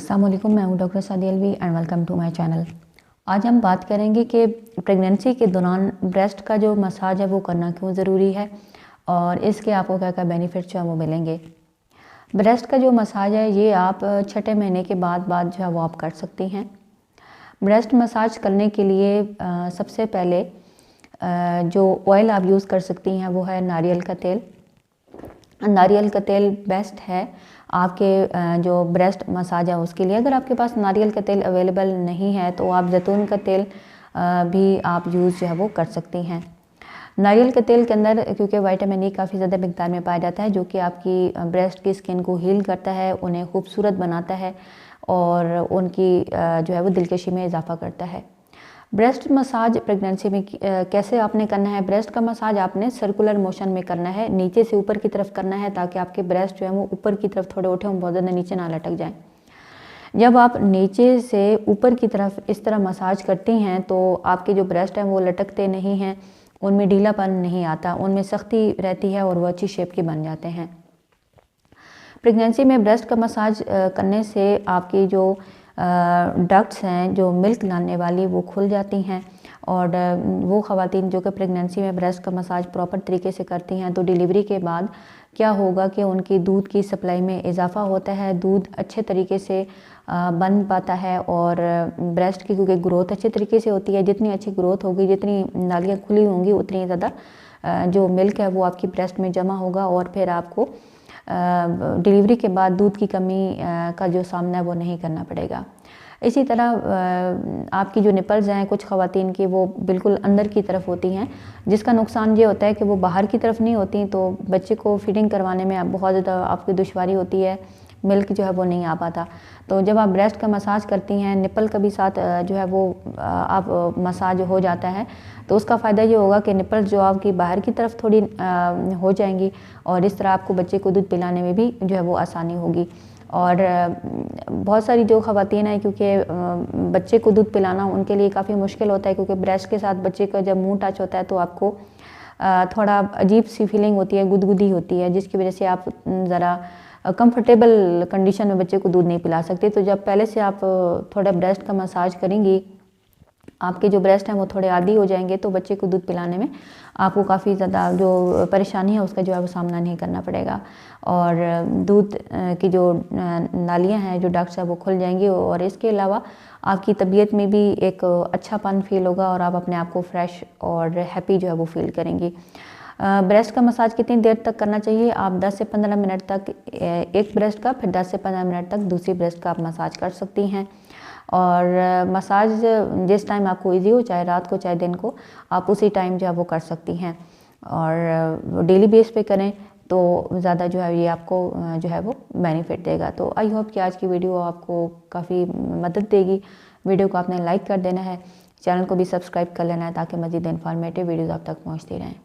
अस्सलाम वालेकुम, मैं हूं doctor Sadia Alvi and welcome to my channel. आज हम बात करेंगे कि प्रेगनेंसी के दौरान ब्रेस्ट का जो मसाज है वो करना क्यों ज़रूरी है और इसके आपको क्या क्या बेनिफिट्स जो है वो मिलेंगे। ब्रेस्ट का जो मसाज है ये आप छठे महीने के बाद जो है वो आप कर सकती हैं। ब्रेस्ट मसाज करने के लिए सबसे पहले जो ऑयल आप यूज़ कर सकती हैं वो है नारियल का तेल। नारियल का तेल बेस्ट है आपके जो ब्रेस्ट मसाज है उसके लिए। अगर आपके पास नारियल का तेल अवेलेबल नहीं है तो आप जैतून का तेल भी आप यूज़ जो है वो कर सकती हैं। नारियल के तेल के अंदर क्योंकि विटामिन ई काफ़ी ज़्यादा मिकदार में पाया जाता है जो कि आपकी ब्रेस्ट की स्किन को हील करता है, उन्हें खूबसूरत बनाता है और उनकी जो है वो दिलकशी में इजाफा करता है। ब्रेस्ट मसाज प्रेगनेंसी में कैसे आपने करना है। ब्रेस्ट का मसाज आपने सर्कुलर मोशन में करना है, नीचे से ऊपर की तरफ करना है ताकि आपके ब्रेस्ट जो है वो ऊपर की तरफ थोड़े उठे, बहुत ज़्यादा नीचे ना लटक जाएं। जब आप नीचे से ऊपर की तरफ इस तरह मसाज करती हैं तो आपके जो ब्रेस्ट हैं वो लटकते नहीं हैं, उनमें ढीलापन नहीं आता, उनमें सख्ती रहती है और वो अच्छी शेप के बन जाते हैं। प्रेगनेंसी में ब्रेस्ट का मसाज करने से आपकी जो डक्ट्स हैं जो मिल्क लाने वाली वो खुल जाती हैं और वो ख़वातीन जो कि प्रेगनेंसी में ब्रेस्ट का मसाज प्रॉपर तरीके से करती हैं तो डिलीवरी के बाद क्या होगा कि उनकी दूध की सप्लाई में इजाफा होता है, दूध अच्छे तरीके से बन पाता है और ब्रेस्ट की क्योंकि ग्रोथ अच्छे तरीके से होती है, जितनी अच्छी ग्रोथ होगी, जितनी नालियाँ खुली होंगी उतनी ज़्यादा जो मिल्क है वो आपकी ब्रेस्ट में जमा होगा और फिर आपको डिलीवरी के बाद दूध की कमी का जो सामना है वो नहीं करना पड़ेगा। इसी तरह आपकी जो निपल्स हैं कुछ ख़वातीन की वो बिल्कुल अंदर की तरफ होती हैं, जिसका नुकसान ये होता है कि वो बाहर की तरफ नहीं होती तो बच्चे को फीडिंग करवाने में बहुत ज़्यादा आपकी दुश्वारी होती है, मिल्क जो है वो नहीं आ पाता। तो जब आप ब्रेस्ट का मसाज करती हैं, निपल का भी साथ जो है वो आप मसाज हो जाता है तो उसका फ़ायदा ये होगा कि निपल्स जो आपकी बाहर की तरफ थोड़ी हो जाएंगी और इस तरह आपको बच्चे को दूध पिलाने में भी जो है वो आसानी होगी। और बहुत सारी जो ख़वातीन हैं क्योंकि बच्चे को दूध पिलाना उनके लिए काफ़ी मुश्किल होता है क्योंकि ब्रेस्ट के साथ बच्चे का जब मुंह टच होता है तो आपको थोड़ा अजीब सी फीलिंग होती है, गुदगुदी होती है, जिसकी वजह से आप ज़रा कंफर्टेबल कंडीशन में बच्चे को दूध नहीं पिला सकते। तो जब पहले से आप थोड़ा ब्रेस्ट का मसाज करेंगी, आपके जो ब्रेस्ट हैं वो थोड़े आदी हो जाएंगे तो बच्चे को दूध पिलाने में आपको काफ़ी ज़्यादा जो परेशानी है उसका जो है वो सामना नहीं करना पड़ेगा और दूध की जो नालियाँ हैं जो डक्ट्स है वो खुल जाएंगी और इसके अलावा आपकी तबीयत में भी एक अच्छापन फील होगा और आप अपने आप को फ्रेश और हैप्पी जो है वो फील करेंगी। ब्रेस्ट का मसाज कितनी देर तक करना चाहिए। आप 10 से 15 मिनट तक एक ब्रेस्ट का, फिर 10 से 15 मिनट तक दूसरी ब्रेस्ट का आप मसाज कर सकती हैं और मसाज जिस टाइम आपको इजी हो, चाहे रात को चाहे दिन को, आप उसी टाइम जो है वो कर सकती हैं और डेली बेस पे करें तो ज़्यादा जो है ये आपको जो है वो बेनिफिट देगा। तो आई होप कि आज की वीडियो आपको काफ़ी मदद देगी। वीडियो को आपने लाइक कर देना है, चैनल को भी सब्सक्राइब कर लेना है ताकि मज़ीद इन्फॉर्मेटिव वीडियोज़ आप तक पहुँचती रहें।